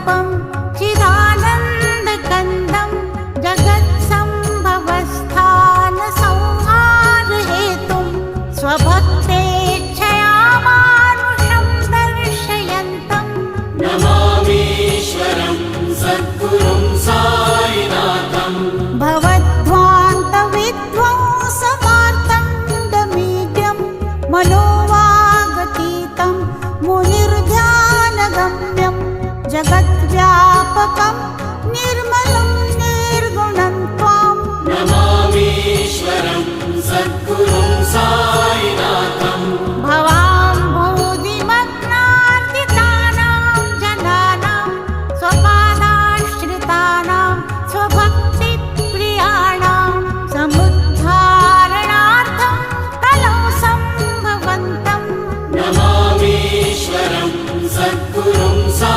स्वरूपं चिदानन्दकन्दं जगत्सम्भवस्थानसंहारहेतुं स्वभक्तेच्छया मानुषं दर्शयन्तं नमामीश्वरं सद्गुरुं साईनाथं भवद्ध्वान्तविध्वंसमार्तण्डमीड्यं मनोवागतीतं मुनिर्ध्यानगम्यं जगद्व्यापकं निर्मलं निर्गुणं त्वां नमामीश्वरं सद्गुरुं साईनाथं भवाम्भोधिमग्नार्दितानां जनानां स्वपादाश्रितानां स्वभक्तिप्रियाणां समुद्धारणार्थं कलौ सम्भवन्तं नमामीश्वरं सद्गुरुं साईनाथं